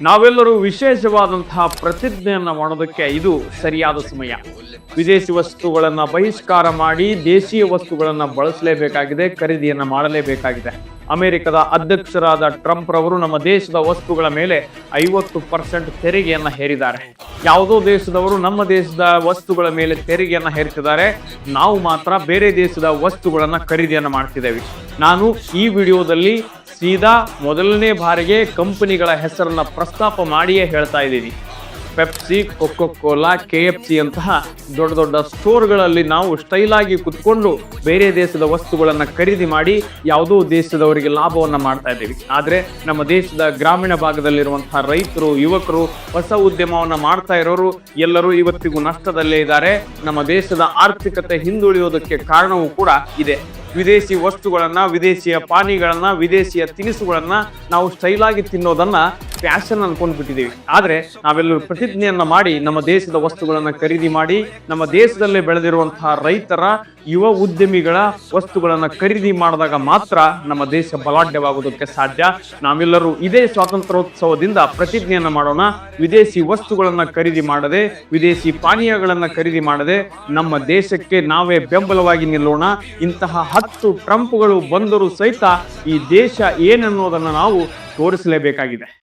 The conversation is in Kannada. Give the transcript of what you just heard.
ನಾವೆಲ್ಲರೂ ವಿಶೇಷವಾದಂತಹ ಪ್ರತಿಜ್ಞೆಯನ್ನ ಮಾಡೋದಕ್ಕೆ ಇದು ಸರಿಯಾದ ಸಮಯ. ವಿದೇಶಿ ವಸ್ತುಗಳನ್ನ ಬಹಿಷ್ಕಾರ ಮಾಡಿ ದೇಶೀಯ ವಸ್ತುಗಳನ್ನ ಬಳಸಲೇಬೇಕಾಗಿದೆ, ಖರೀದಿಯನ್ನ ಮಾಡಲೇಬೇಕಾಗಿದೆ. ಅಮೆರಿಕದ ಅಧ್ಯಕ್ಷರಾದ ಟ್ರಂಪ್ ರವರು ನಮ್ಮ ದೇಶದ ವಸ್ತುಗಳ ಮೇಲೆ 50% ತೆರಿಗೆಯನ್ನ ಹೇರಿದ್ದಾರೆ. ಯಾವುದೋ ದೇಶದವರು ನಮ್ಮ ದೇಶದ ವಸ್ತುಗಳ ಮೇಲೆ ತೆರಿಗೆಯನ್ನ ಹೇರ್ತಿದ್ದಾರೆ, ನಾವು ಮಾತ್ರ ಬೇರೆ ದೇಶದ ವಸ್ತುಗಳನ್ನ ಖರೀದಿಯನ್ನ ಮಾಡ್ತಿದ್ದೇವೆ. ನಾನು ಈ ವಿಡಿಯೋದಲ್ಲಿ ಸೀದಾ ಮೊದಲನೇ ಬಾರಿಗೆ ಕಂಪನಿಗಳ ಹೆಸರನ್ನ ಪ್ರಸ್ತಾಪ ಮಾಡಿಯೇ ಹೇಳ್ತಾ ಇದ್ದೀನಿ. ಪೆಪ್ಸಿ, ಕೊಕೊ ಕೋಲಾ, KFC ಅಂತಹ ದೊಡ್ಡ ದೊಡ್ಡ ಸ್ಟೋರ್ಗಳಲ್ಲಿ ನಾವು ಸ್ಟೈಲ್ ಆಗಿ ಕುತ್ಕೊಂಡು ಬೇರೆ ದೇಶದ ವಸ್ತುಗಳನ್ನು ಖರೀದಿ ಮಾಡಿ ಯಾವುದೋ ದೇಶದವರಿಗೆ ಲಾಭವನ್ನು ಮಾಡ್ತಾ ಇದ್ದೀವಿ. ಆದರೆ ನಮ್ಮ ದೇಶದ ಗ್ರಾಮೀಣ ಭಾಗದಲ್ಲಿರುವಂತಹ ರೈತರು, ಯುವಕರು, ಹೊಸ ಉದ್ಯಮವನ್ನು ಮಾಡ್ತಾ ಇರೋರು ಎಲ್ಲರೂ ಇವತ್ತಿಗೂ ನಷ್ಟದಲ್ಲೇ ಇದ್ದಾರೆ. ನಮ್ಮ ದೇಶದ ಆರ್ಥಿಕತೆ ಹಿಂದುಳಿಯೋದಕ್ಕೆ ಕಾರಣವೂ ಕೂಡ ಇದೆ. ವಿದೇಶಿ ವಸ್ತುಗಳನ್ನ, ವಿದೇಶಿಯ ಪಾನೀಯಗಳನ್ನ, ವಿದೇಶಿಯ ತಿನಿಸುಗಳನ್ನ ನಾವು ಸ್ಟೈಲಾಗಿ ತಿನ್ನೋದನ್ನ ಫ್ಯಾಷನ್ ಅನ್ಕೊಂಡ್ಬಿಟ್ಟಿದ್ದೀವಿ. ಆದರೆ ನಾವೆಲ್ಲರೂ ಪ್ರತಿಜ್ಞೆಯನ್ನ ಮಾಡಿ ನಮ್ಮ ದೇಶದ ವಸ್ತುಗಳನ್ನ ಖರೀದಿ ಮಾಡಿ ನಮ್ಮ ದೇಶದಲ್ಲೇ ಬೆಳೆದಿರುವಂತಹ ರೈತರ, ಯುವ ಉದ್ಯಮಿಗಳ ವಸ್ತುಗಳನ್ನ ಖರೀದಿ ಮಾಡಿದಾಗ ಮಾತ್ರ ನಮ್ಮ ದೇಶ ಬಲಾಢ್ಯವಾಗುವುದಕ್ಕೆ ಸಾಧ್ಯ. ನಾವೆಲ್ಲರೂ ಇದೇ ಸ್ವಾತಂತ್ರ್ಯೋತ್ಸವದಿಂದ ಪ್ರತಿಜ್ಞೆಯನ್ನ ಮಾಡೋಣ. ವಿದೇಶಿ ವಸ್ತುಗಳನ್ನ ಖರೀದಿ ಮಾಡದೆ, ವಿದೇಶಿ ಪಾನೀಯಗಳನ್ನ ಖರೀದಿ ಮಾಡದೆ ನಮ್ಮ ದೇಶಕ್ಕೆ ನಾವೇ ಬೆಂಬಲವಾಗಿ ನಿಲ್ಲೋಣ. ಇಂತಹ 10 ಟ್ರಂಪ್ಗಳು ಬಂದರೂ ಸಹಿತ ಈ ದೇಶ ಏನನ್ನೋದನ್ನು ನಾವು ತೋರಿಸಲೇಬೇಕಾಗಿದೆ.